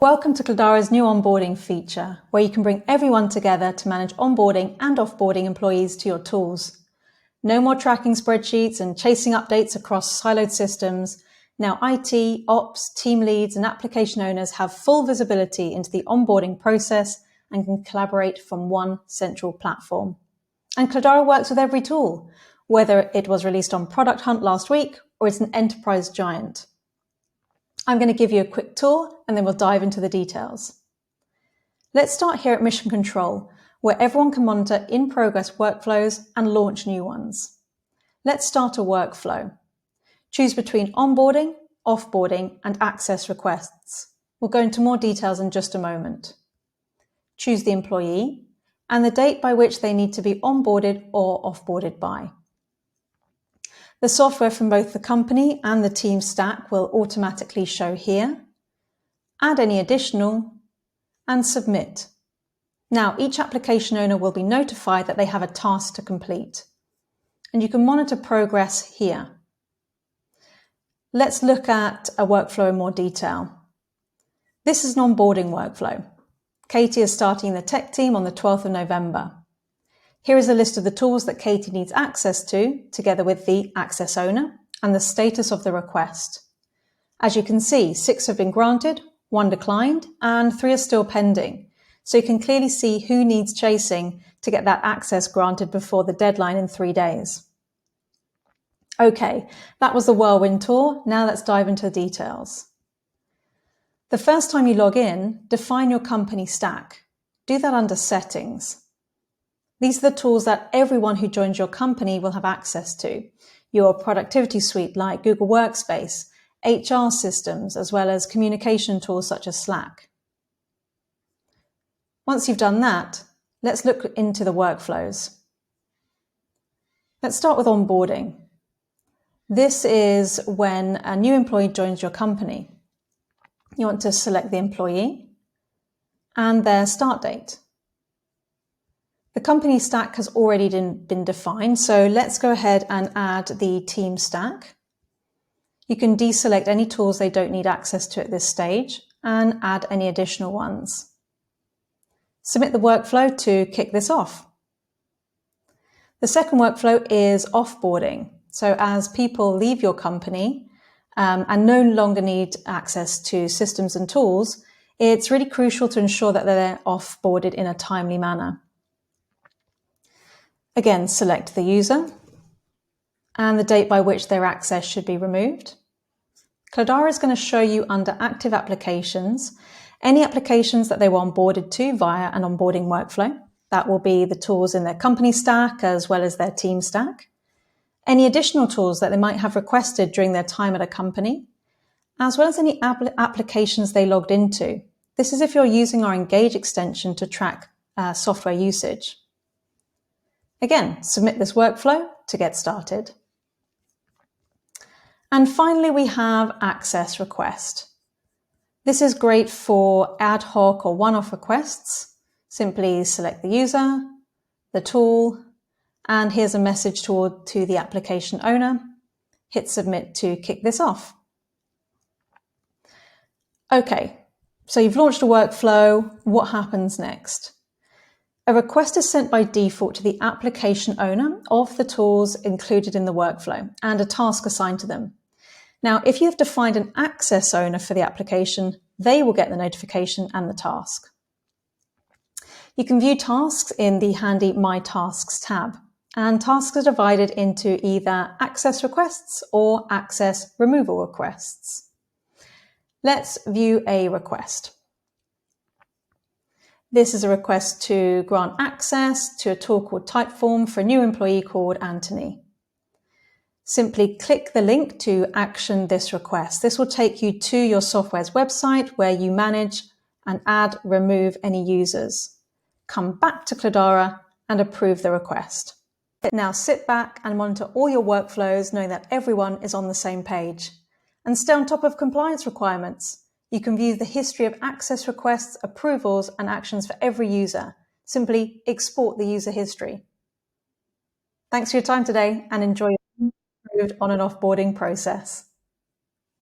Welcome to Cladara's new onboarding feature, where you can bring everyone together to manage onboarding and offboarding employees to your tools. No more tracking spreadsheets and chasing updates across siloed systems. Now IT, ops, team leads, and application owners have full visibility into the onboarding process and can collaborate from one central platform. And Cladara works with every tool, whether it was released on Product Hunt last week or it's an enterprise giant. I'm going to give you a quick tour and then we'll dive into the details. Let's start here at Mission Control, where everyone can monitor in-progress workflows and launch new ones. Let's start a workflow. Choose between onboarding, offboarding, and access requests. We'll go into more details in just a moment. Choose the employee and the date by which they need to be onboarded or offboarded by. The software from both the company and the team stack will automatically show here. Add any additional and submit. Now, each application owner will be notified that they have a task to complete, and you can monitor progress here. Let's look at a workflow in more detail. This is an onboarding workflow. Katie is starting the tech team on the 12th of November. Here is a list of the tools that Katie needs access to, together with the access owner and the status of the request. As you can see, 6 have been granted, 1 declined, and 3 are still pending. So you can clearly see who needs chasing to get that access granted before the deadline in 3 days. Okay, that was the whirlwind tour. Now let's dive into the details. The first time you log in, define your company stack. Do that under Settings. These are the tools that everyone who joins your company will have access to. Your productivity suite like Google Workspace, HR systems, as well as communication tools such as Slack. Once you've done that, let's look into the workflows. Let's start with onboarding. This is when a new employee joins your company. You want to select the employee and their start date. The company stack has already been defined, so let's go ahead and add the team stack. You can deselect any tools they don't need access to at this stage and add any additional ones. Submit the workflow to kick this off. The second workflow is offboarding. So as people leave your company and no longer need access to systems and tools, it's really crucial to ensure that they're offboarded in a timely manner. Again, select the user and the date by which their access should be removed. Cladara is going to show you under Active Applications any applications that they were onboarded to via an onboarding workflow. That will be the tools in their company stack as well as their team stack. Any additional tools that they might have requested during their time at a company, as well as any applications they logged into. This is if you're using our Engage extension to track software usage. Again, submit this workflow to get started. And finally, we have access request. This is great for ad hoc or one-off requests. Simply select the user, the tool, and here's a message to the application owner. Hit submit to kick this off. Okay, so you've launched a workflow. What happens next? A request is sent by default to the application owner of the tools included in the workflow and a task assigned to them. Now, if you have defined an access owner for the application, they will get the notification and the task. You can view tasks in the handy My Tasks tab, and tasks are divided into either access requests or access removal requests. Let's view a request. This is a request to grant access to a tool called Typeform for a new employee called Anthony. Simply click the link to action this request. This will take you to your software's website where you manage and remove any users. Come back to Cladara and approve the request. Now sit back and monitor all your workflows, knowing that everyone is on the same page. And stay on top of compliance requirements. You can view the history of access requests, approvals, and actions for every user. Simply export the user history. Thanks for your time today and enjoy your improved on and offboarding process.